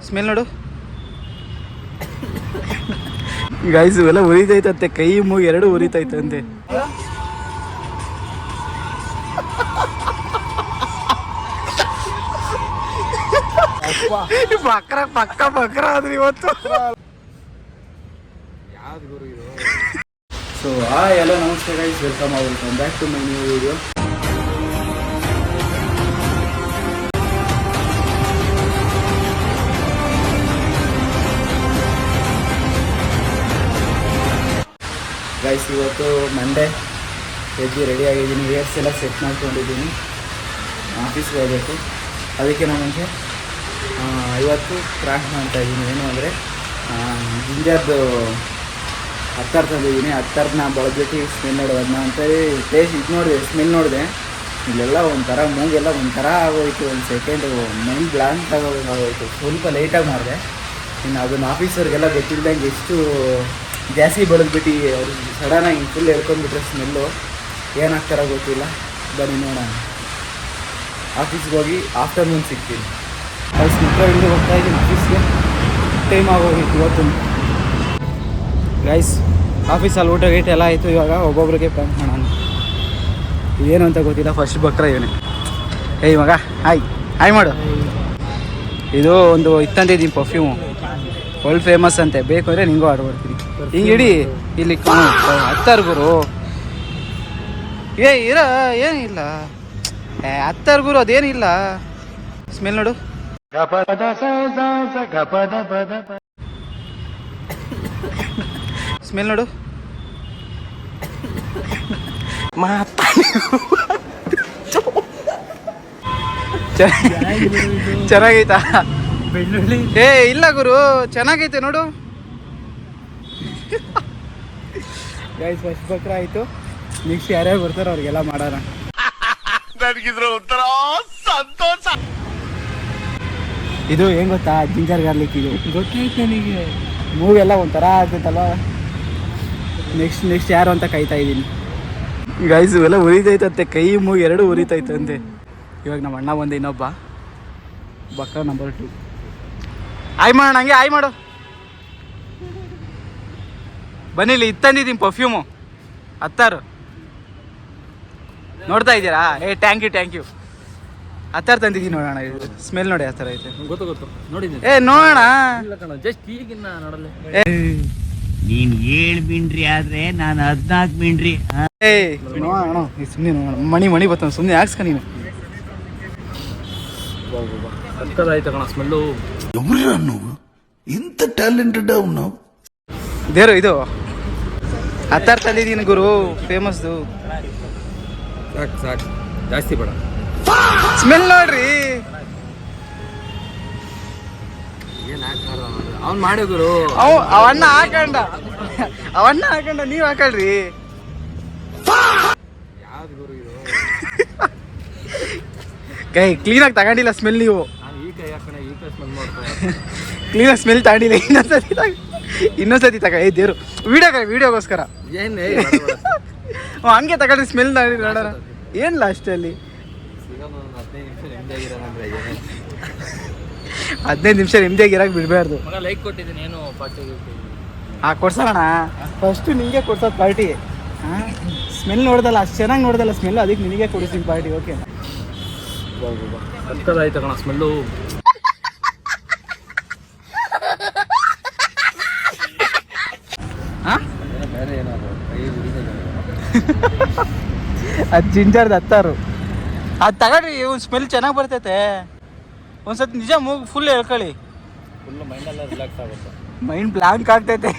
Smell ನೋಡು guys ಇವೆಲ್ಲ ಉರಿತೈತಂತೆ, ಕೈ ಮೂಗು ಎರಡು ಉರಿತೈತಂತೆ. ಬಕ್ರ ಪಕ್ಕ ಬಕ್ರ ಆದ್ರಿ ಇವತ್ತು. ಸೊ ಎಲ್ಲ ನಮಸ್ತೆ guys, welcome back to my new video. Guys ಇವತ್ತು ಮಂಡೇ, ಎದ್ದು ರೆಡಿ ಆಗಿದ್ದೀನಿ, ಹೇರ್ಸ್ ಎಲ್ಲ ಸೆಟ್ ಮಾಡ್ಕೊಂಡಿದ್ದೀನಿ, ಆಫೀಸ್ಗೆ ಹೋಗಬೇಕು. ಅದಕ್ಕೆ ನನಗೆ ಇವತ್ತು ಕ್ರಾಫ್ಟ್ ಮಾಡ್ತಾಯಿದ್ದೀನಿ. ಏನು ಅಂದರೆ ಜಿಂಜರ್ದು ಹತ್ತಾರು ತಂದಿದ್ದೀನಿ. ಹತ್ತಾರನ್ನ ಬಳದ್ಬಿಟ್ಟು ಸ್ಮೆಲ್ ನೋಡೋದನ್ನ ಅಂತೇಳಿ ಟೇಸ್ಟ್ ಇದು ನೋಡಿದೆ, ಸ್ಮೆಲ್ ನೋಡಿದೆ. ಇಲ್ಲೆಲ್ಲ ಒಂಥರ ಮೂಗೆಲ್ಲ ಒಂಥರ ಆಗೋಯ್ತು. ಒಂದು ಸೆಕೆಂಡು ಮೈಂಡ್ ಬ್ಲಾಂಕ್ ಆಗೋಯ್ತು. ಸ್ವಲ್ಪ ಲೇಟಾಗಿ ಮಾಡಿದೆ. ಇನ್ನು ಅದನ್ನು ಆಫೀಸರ್ಗೆಲ್ಲ ಗೊತ್ತಿಲ್ದಂಗೆ ಎಷ್ಟು ಜಾಸ್ತಿ ಬೆಳೆದ್ಬಿಟ್ಟು ಅವ್ರಿಗೆ ಸಡನ್ನಾಗಿ ಫುಲ್ ಹೇಳ್ಕೊಂಡ್ಬಿಟ್ರೆ ಸ್ಮೆಲ್ಲು ಏನಾಗ್ತಾರೋ ಗೊತ್ತಿಲ್ಲ. ಬನ್ನಿ ನೋಡೋಣ. ಆಫೀಸ್ಗೆ ಹೋಗಿ ಆಫ್ಟರ್ನೂನ್ ಸಿಗ್ತೀನಿ. ಅವ್ರು ಸ್ಮಿತ್ರವಿಂದು ಹೋಗ್ತಾಯಿದ್ದೀನಿ ಆಫೀಸ್ಗೆ. ಟೈಮ್ ಆಗೋಗಿತ್ತು ಇವತ್ತು. ಗೈಸ್ ಆಫೀಸಲ್ಲಿ ಊಟ ಗೀಟ ಎಲ್ಲ ಆಯಿತು. ಇವಾಗ ಒಬ್ಬೊಬ್ರಿಗೆ ಪ್ಯಾಂಕ್ ಮಾಡೋಣ. ಏನು ಅಂತ ಗೊತ್ತಿಲ್ಲ. ಫಸ್ಟ್ ಬಕ್ರ ಇವನೇ. ಏಯ್ ಮಗ ಹಾಯ್ ಮಾಡು. ಇದು ಒಂದು ಇತ್ತಂತಿದ್ದೀನಿ ಪರ್ಫ್ಯೂಮು, ವರ್ಲ್ಡ್ ಫೇಮಸ್ ಅಂತೆ. ಬೇಕು ಅಂದರೆ ನಿಂಗೂ ಆರ್ಡರ್ ಮಾಡ್ತೀನಿ. ಹಿಂಗೆ ಇಡಿ ಇಲ್ಲಿ ಹತ್ತಾರು ಗುರು. ಏನಿಲ್ಲ ಹತ್ತಾರು ಗುರು, ಅದೇನಿಲ್ಲ. ಸ್ಮೆಲ್ ನೋಡು. ಸ್ಮೆಲ್ ನೋಡು. ಚೆನ್ನಾಗೈತಾ? ಬೆಳ್ಳುಳ್ಳಿ ಇಲ್ಲ ಗುರು, ಚೆನ್ನಾಗೈತೆ ನೋಡು. ಗೈಸ್ ಫಸ್ಟ್ ಬಕ್ರ ಆಯಿತು. ನೆಕ್ಸ್ಟ್ ಯಾರ್ಯಾರು ಬರ್ತಾರೋ ಅವ್ರಿಗೆಲ್ಲ ಮಾಡೋಣ. ನನಗಿದ್ರು ಒಂಥರ ಸಂತೋಷ. ಇದು ಹೆಂಗ್ ಗೊತ್ತಾ, ಜಿಂಜರ್ ಗಾರ್ಲಿಕ್. ಇದು ಗೊತ್ತಾಯ್ತು ನನಗೆ. ಮೂವೆಲ್ಲ ಒಂಥರ ಆಗ್ತೈತಲ್ವ. ನೆಕ್ಸ್ಟ್ ಯಾರು ಅಂತ ಕಾಯ್ತಾ ಇದ್ದೀನಿ. ಗೈಸ್ ಇವೆಲ್ಲ ಉರಿತೈತಂತೆ, ಕೈ ಮೂಗು ಎರಡು ಉರಿತೈತಂತೆ. ಇವಾಗ ನಮ್ಮ ಅಣ್ಣ ಬಂದೆ, ಇನ್ನೊಬ್ಬ ಬಕ್ರ ನಂಬರ್ 2. ಆಯ್ ಮಾಡೋಣ, ಹಂಗೆ ಆಯ್ ಮಾಡು. ಬನ್ನಿ, ಇಲ್ಲಿ ಇತ್ತಂದಿದ್ದೀನಿ ಪರ್ಫ್ಯೂಮು ಹತ್ತಾರು. ನೋಡ್ತಾ ಇದ್ದೀರಾ? Thank you. ಹತ್ತಾರು ತಂದಿದ್ದೀನಿ ನೋಡೋಣ. ಇದು ಸ್ಮೆಲ್ ನೋಡಿ, ಆ ಥರ ಐತೆ. ಗೊತ್ತು ನೋಡಿದ್ದೀನಿ. ನೋಡೋಣ. ಜಸ್ಟ್ ಈಗಿನ್ನ ನೋಡಲ್ಲ. ನೀನ್ 7 ಮಿಂಡ್ರಿ ಆದ್ರೆ ನಾನು 14 ಮಿಂಡ್ರಿ. ನೋಡೋಣ ಸುಮ್ಮನೆ ನೋಡೋಣ. ಮಣಿ ಬರ್ತಾನೆ, ಸುಮ್ಮನೆ ಹಾಕ್ಸ್ಕ ನೀನು. ಆಯ್ತು ಕಣ ಸ್ಮೆಲ್ಲು. ಇಂಥ ಟ್ಯಾಲೆಂಟೆಡ್ ಅವನು ದೇರು. ಇದು ಹತ್ತಾರು ತಂದಿದ್ದೀನಿ ಗುರು, ಫೇಮಸ್ದು. ಸಾಕು ಜಾಸ್ತಿ ಬೇಡ. ಸ್ಮೆಲ್ ನೋಡ್ರಿ. ಅವ್ನು ಮಾಡಿ ಗುರು. ಅವನ್ನ ಹಾಕೊಂಡ ನೀವ್ ಹಾಕಳ್ರಿ. ಯಾವ್ದು ಗುರು ಇದು? ಕೈ ಕ್ಲೀನಾಗಿ ತಗೊಂಡಿಲ್ಲ ಸ್ಮೆಲ್. ನೀವು ಈ ಕೈ ಸ್ಮೆಲ್ ಮಾಡ್ತಾರೆ. ಕ್ಲೀನಾಗಿ ಸ್ಮೆಲ್ ತಗೊಂಡಿಲ್ಲ. ಇನ್ನೊಂದ್ಸತಿ ತಗ. ದೇವ್ರು ವಿಡಿಯೋಗೋಸ್ಕರ ಏನು ಹಂಗೆ ತಗೊಂಡ್ರಿ ಸ್ಮೆಲ್ ನೋಡೋಣ. ಏನಿಲ್ಲ ಅಷ್ಟಲ್ಲಿ. 15 ನಿಮಿಷ ನಿಮ್ದಿಯಾಗಿರಕ್ಕೆ ಬಿಡಬಾರ್ದು. ಲೈಕ್ ಕೊಟ್ಟಿದ್ದೀನಿ. ಏನು ಪಾರ್ಟಿ ಕೊಡ್ಸೋಣ. ಫಸ್ಟು ನಿಮಗೆ ಕೊಡ್ಸೋದು ಪಾರ್ಟಿ. ಸ್ಮೆಲ್ ನೋಡ್ದಲ್ಲ, ಅಷ್ಟು ಚೆನ್ನಾಗಿ ನೋಡ್ದಲ್ಲ ಸ್ಮೆಲ್, ಅದಕ್ಕೆ ನಿನಗೆ ಕೊಡಿಸ್ತೀನಿ ಪಾರ್ಟಿ. ಓಕೆ ಆಯ್ತು ಕಣ ಸ್ಮೆಲ್ಲು. ಅದು ಜಿಂಜರ್ದು ಹತ್ತಾರು. ಅದು ತಗೊಳ್ರಿ, ಒಂದು ಸ್ಮೆಲ್ ಚೆನ್ನಾಗಿ ಬರ್ತೈತೆ. ಒಂದ್ಸತಿ ನಿಜ ಮೂಗು ಫುಲ್ ಹೇಳ್ಕೊಳ್ಳಿ. ಫುಲ್ಲು ಮೈಂಡೆಲ್ಲ ರಿಲ್ಯಾಕ್ಸ್ ಆಗುತ್ತೆ. ಮೈಂಡ್ ಬ್ಲಾಂಕ್ ಆಗ್ತೈತೆ.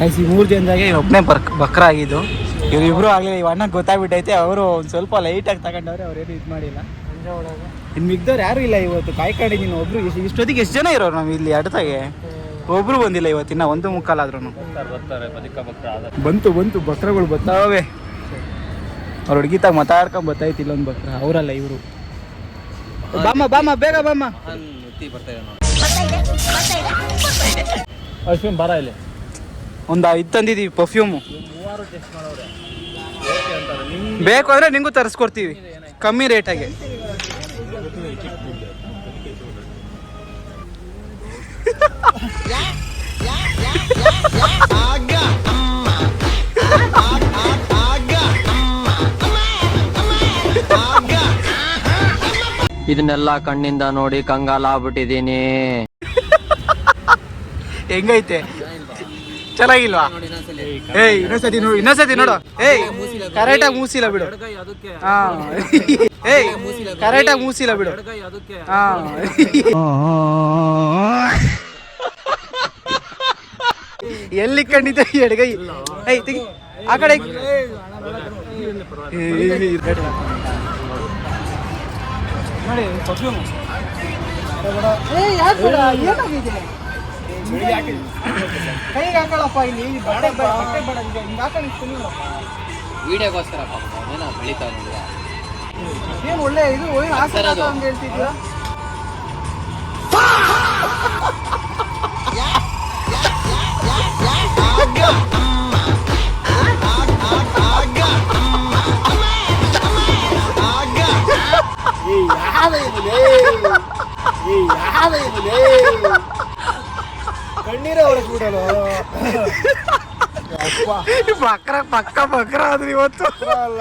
ಈ 3 ಜನದಾಗೆ ಒಬ್ಬನೇ ಬಕ್ರ ಆಗಿದ್ದು. ಇವರಿಬ್ರು ಆಗಲಿಲ್ಲ. ಇವ್ ಅಣ್ಣಗೆ ಗೊತ್ತಾಗ್ಬಿಟ್ಟೈತೆ. ಅವರು ಒಂದು ಸ್ವಲ್ಪ ಲೈಟಾಗಿ ತಗೊಂಡವ್ರೆ. ಅವ್ರೇನು ಇದು ಮಾಡಿಲ್ಲ. ಇನ್ನು ಮಿಗ್ದವ್ರು ಯಾರು ಇಲ್ಲ ಇವತ್ತು. ಕಾಯ್ಕೊಂಡಿದ್ದೀನಿ. ಒಬ್ರು ಇಷ್ಟೊತ್ತಿಗೆ ಎಷ್ಟು ಜನ ಇರೋರು ನಾವು ಇಲ್ಲಿ ಅಡ್ತಾಗೆ? ಒಬ್ರು ಬಂದಿಲ್ಲ ಇವತ್ತಿನ 1:15 ಆದ್ರೂ. ಬಂತು ಬಕ್ರಗಳು ಬರ್ತಾವೆ. ಅವ್ರು ಹುಡುಗಿತಾಗ ಮಾತಾಡ್ಕೊಂಡು ಬರ್ತಾಯ್ತು. ಇಲ್ಲೊಂದು ಬಕ್ರ. ಅವರಲ್ಲ ಇವರು. ಬಾಮ ಬೇಗ ಬಾಮ. ಅಶ್ವಿನ್ ಬರ ಇಲ್ಲಿ. ಒಂದು 5 ತಂದಿದ್ದೀವಿ ಪರ್ಫ್ಯೂಮು. ಬೇಕು ಅಂದರೆ ನಿಂಗೂ ತರಿಸ್ಕೊಡ್ತೀವಿ ಕಮ್ಮಿ ರೇಟಾಗೆ. ಇದನ್ನೆಲ್ಲ ಕಣ್ಣಿಂದ ನೋಡಿ ಕಂಗಾಲಾಗ್ಬಿಟ್ಟಿದೀನಿ. ಹೆಂಗೈತೆ ಚೆನ್ನಾಗಿಲ್ವಾ? ಏಯ್ ಇನ್ನೊಂದ್ಸತಿ ನೋಡು. ಏಯ್ ಕರೆಕ್ಟಾಗಿ ಮೂಸಿಲ್ಲ ಬಿಡು. ಹಾ ಏಯ್ ಕರೆಕ್ಟಾಗಿ ಮೂಸಿಲ್ಲ ಬಿಡು. ಹಾ ಎಲ್ಲಿ ಕಂಡಿದ್ದ ಎಡಗೈ? ಏಯ್ ತೆಗಿ ಆ ಕಡೆ. ನೋಡಿ ಪರ್ಫ್ಯೂಮ್ ಕೈಗೆ ಹಾಕೊಳ್ಳಪ್ಪ. ಇಲ್ಲಿ ಬಟ್ಟೆ ಬೇಡ ಹಿಂಗೆ ಹಾಕೊಂಡಿಸ್ತೀನಿ. ವಿಡಿಯೋಗೋಸ್ಕರ ಏನೋ ಬೆಳಿತಾವ ನೋಡಿದ. ಏನು ಒಳ್ಳೆ ಇದು ಆಸೆ ಹಂಗೆ ಹೇಳ್ತಿದ್ಯಾ? ಕಣ್ಣೀರ ಹೊರಗೆ ಬಿಡಲು ಪಕ್ಕ ಆದ್ರಿ ಇವತ್ತು ಅಲ್ಲ.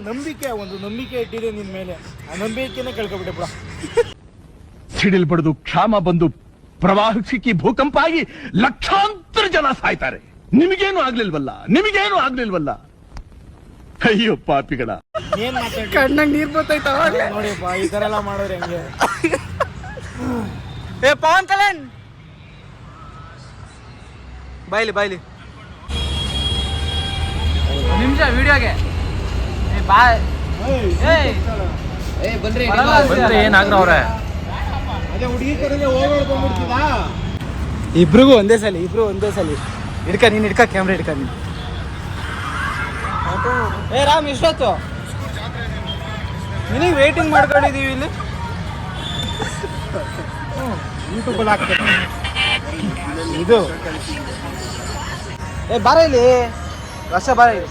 ನಂಬಿಕೆ ಒಂದು ನಂಬಿಕೆ ಇಟ್ಟಿದೆ ನಿನ್ ಮೇಲೆ, ಆ ನಂಬಿಕೆನೇ ಕಳ್ಕೊಬಿಟ್ಟೆ ಬಿಡ. ಸಿಡಿಲ್ ಬಡಿದು ಕ್ಷಾಮ ಬಂದು ಪ್ರವಾಹ ಸಿಕ್ಕಿ ಭೂಕಂಪ ಆಗಿ ಲಕ್ಷಾಂತರ ಜನ ಸಾಯ್ತಾರೆ. ನಿಮಗೇನು ಆಗ್ಲಿಲ್ವಲ್ಲ. ಅಯ್ಯೋ ಪಾಪಿಗಳ. ಏನ್ ಕಣ್ಣಂಗ್ ನೀರ್ ಬರ್ತೈತ ನೋಡಿಪ್ಪ. ಈ ತರ ಎಲ್ಲ ಮಾಡೋರು ಹೆಂಗೆ? ಏ ಪವನ್ ಕಲ್ಯಾಣ್ ಬಾಯ್ಲಿ ನಿಮಿಷ ವಿಡಿಯೋಗೆ ಬನ್ರಿ ಏನಾಗ್ರವ್ರೆ. ಇಬ್ರಿಗೂ ಒಂದೇ ಸಲ ಹಿಡ್ಕ ನೀನ್ ಕ್ಯಾಮ್ರಾ ಹಿಡ್ಕ ನೀನು. ಏ ರಾಮ್ ಇಷ್ಟೊತ್ತು ನಿನಗೆ ವೇಟಿಂಗ್ ಮಾಡ್ಕೊಂಡಿದೀವಿ ಇಲ್ಲಿ. ಯೂಟ್ಯೂಬಲ್ಲಿ ಹಾಕ್ತಾರೆ ಇದು. ಏ ಬಾರ ಇಲ್ಲಿ ವರ್ಷ ಬಾರ ಇಲ್ಲಿ.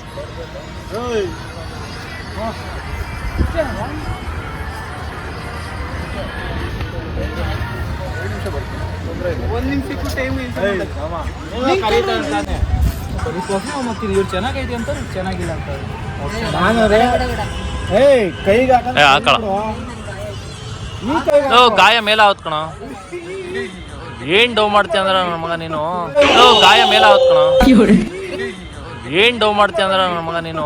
ಒಂದು ನಿಮಿಷಕ್ಕೂ ಟೈಮ್ ಮಾಡ್ತೀನಿ. ಇವ್ರು ಚೆನ್ನಾಗೈತೆ ಅಂತ ಚೆನ್ನಾಗಿಲ್ಲ ಅಂತ ಕೈಗೆ ಗಾಯ ಮೇಲೆ ಆವತ್ಕಣ. ಏನ್ ಡೌ ಮಾಡ್ತೀಯ ಅಂದ್ರ ನನ್ನ ಮಗ ನೀನು. ಗಾಯ ಮೇಲೆ ಆವತ್ಕಣ. ಏನ್ ಡೌ ಮಾಡ್ತೀಯ ಅಂದ್ರ ನನ್ನ ಮಗ ನೀನು.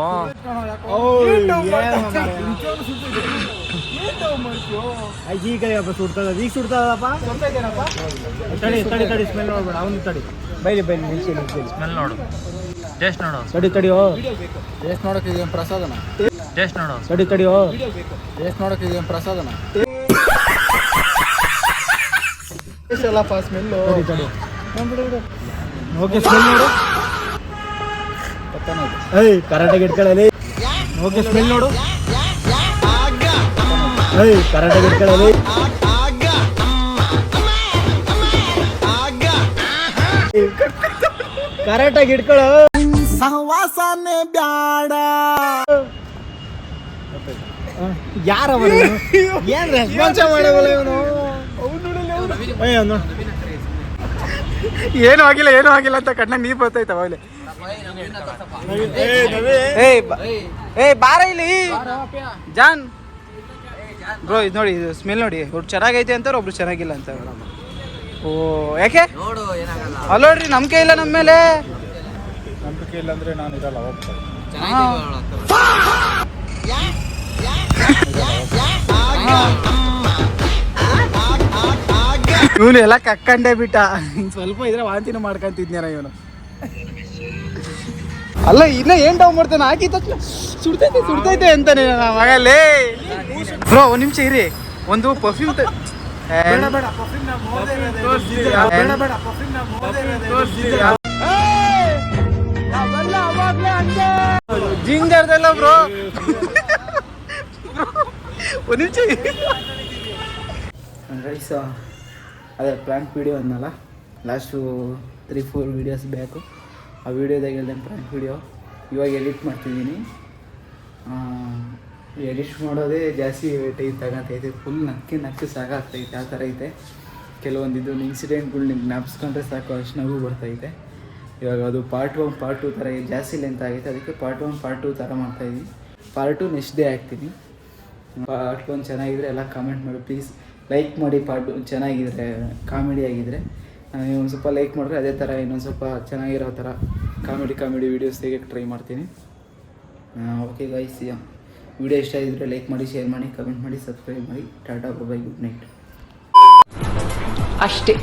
ಈಗ ಸುಡ್ತದಪ್ಪ. ತಡಿ ಸ್ಮೆಲ್ ನೋಡ್ಬೇಡ. ಅವನು ತಡಿ ಬೈಲಿ ಸ್ಮೆಲ್ ನೋಡು. ಟೇಸ್ಟ್ ನೋಡು. ತಡಿಯೋ ಟೇಸ್ಟ್ ನೋಡಕ್ಕೆ ಇದು ಪ್ರಸಾದನ. ಟೇಸ್ಟ್ ನೋಡು. ತಡಿಯೋ ಟೇಸ್ಟ್ ನೋಡಕ್ಕೆ ಇದು ಪ್ರಸಾದನ. ಎಲ್ಲಪ್ಪ ಸ್ಮೆಲ್ಲು. ಓಕೆ ಸ್ಮೆಲ್ ನೋಡು. ಏಯ್ ಕರೆಕ್ಟಾಗಿ ಇಟ್ಕೊಳ್ಳಲಿ. ಓಕೆ ಸ್ಮೆಲ್ ನೋಡು. ಏಯ್ ಕರೆಕ್ಟಾಗಿ ಇಟ್ಕೊಳ್ಳಲಿ. ಕರೆಕ್ಟಾಗಿ ಇಟ್ಕೊಳ್ಳೋ. ಸಹವಾಸನೆ ಬ್ಯಾಡ. ಯಾರವರು ಏನ್ ರೆಸ್ಪಾನ್ಸ್ ಮಾಡವಲ್ಲ ಇವನು. ಏನೂ ಆಗಿಲ್ಲ ಅಂತ ಕಣ್ಣಾಗ ನೀರು ಬರ್ತೈತೆ ಅವಾಗಲೇ. ಏಯ್ ಬಾರ ಇಲ್ಲಿ ಜಾನ್ ಬ್ರೋ. ಇದು ನೋಡಿ, ಇದು ಸ್ಮೆಲ್ ನೋಡಿ. ಒಬ್ರು ಚೆನ್ನಾಗೈತೆ ಅಂತಾರೆ, ಒಬ್ರು ಚೆನ್ನಾಗಿಲ್ಲ ಅಂತ. ಓ ಯಾಕೆ ಅಲ್ಲ ನೋಡ್ರಿ, ನಂಬಿಕೆ ಇಲ್ಲ ನಮ್ಮ ಮೇಲೆ. ನಂಬಿಕೆ ಇಲ್ಲ ಅಂದ್ರೆ ನಾನು ಇರಲ್ಲ. ಇವನು ಎಲ್ಲ ಕಕ್ಕಂಡೇ ಬಿಟ್ಟ. ಸ್ವಲ್ಪ ಇದ್ರೆ ವಾಂತಿನ ಮಾಡ್ಕೊಂತಿದ್ನ ಇವನು. ಅಲ್ಲ ಇನ್ನ ಏನ್ ಡೌನ್ ಮಾಡ್ತಾನೆ. ಹಾಕಿ ತಕ್ಷಣ ಸುಡ್ತೈತೆ ಅಂತಾನೆ ಮಗಲೇ. ಬ್ರೋ ಒಂದ್ ನಿಮಿಷ ಇರಿ. ಒಂದು ಪರ್ಫ್ಯೂಮ್ ಜಿಂಜರ್ದಲ್ಲ ಬ್ರೋ. ಒಂದು ನಿಮಿಷ ಗೈಸ್, ಅದೇ ಪ್ರ್ಯಾಂಕ್ ವಿಡಿಯೋ ಅಂದಲ್ಲ ಲಾಸ್ಟು 3-4 ವೀಡಿಯೋಸ್ ಬೇಕು. ಆ ವಿಡಿಯೋದಾಗ ಹೇಳ್ದಂಗೆ ಪ್ರ್ಯಾಂಕ್ ವಿಡಿಯೋ ಇವಾಗ ಎಡಿಟ್ ಮಾಡ್ತಿದ್ದೀನಿ. ಎಡಿಟ್ ಮಾಡೋದೇ ಜಾಸ್ತಿ ಟೈಮ್ ತಗೊತೈತೆ. ಫುಲ್ ನಕ್ಕಿ ಸಾಕಾಗ್ತೈತೆ. ಆ ಥರ ಐತೆ. ಕೆಲವೊಂದು ಇನ್ಸಿಡೆಂಟ್ಗಳು ನಿಮ್ಗೆ ಜ್ಞಾಪಿಸ್ಕೊಂಡ್ರೆ ಸಾಕು ಅಷ್ಟು ನಗು ಬರ್ತೈತೆ. ಇವಾಗ ಅದು ಪಾರ್ಟ್ 1 ಪಾರ್ಟ್ 2 ಥರ ಜಾಸ್ತಿ ಲೆಂತ್ ಆಗೈತೆ, ಅದಕ್ಕೆ ಪಾರ್ಟ್ 1 ಪಾರ್ಟ್ 2 ಥರ ಮಾಡ್ತಾಯಿದ್ದೀನಿ. ಪಾರ್ಟ್ 2 ನೆಕ್ಸ್ಟ್ ಡೇ ಹಾಕ್ತೀನಿ. ಪಾರ್ಟ್ 1 ಚೆನ್ನಾಗಿದ್ರೆ ಎಲ್ಲ ಕಾಮೆಂಟ್ ಮಾಡಿ ಪ್ಲೀಸ್, ಲೈಕ್ ಮಾಡಿ. ಪಾರ್ಟ್ 2 ಚೆನ್ನಾಗಿದ್ರೆ, ಕಾಮಿಡಿ ಆಗಿದ್ದರೆ ನೀವು ಒಂದು ಸ್ವಲ್ಪ ಲೈಕ್ ಮಾಡಿದ್ರೆ ಅದೇ ಥರ ಇನ್ನೊಂದು ಸ್ವಲ್ಪ ಚೆನ್ನಾಗಿರೋ ಥರ ಕಾಮಿಡಿ ವೀಡಿಯೋಸ್ ತೆಗಿಯೋಕ್ಕೆ ಟ್ರೈ ಮಾಡ್ತೀನಿ. ಓಕೆ ಗೈಸ್, ವಿಡಿಯೋ ಇಷ್ಟ ಆಗಿದ್ರೆ ಲೈಕ್ ಮಾಡಿ, ಶೇರ್ ಮಾಡಿ, ಕಮೆಂಟ್ ಮಾಡಿ, ಸಬ್ಸ್ಕ್ರೈಬ್ ಮಾಡಿ. ಟಾಟಾ, ಬಾಯ್, ಗುಡ್ ನೈಟ್. ಅಷ್ಟೇ.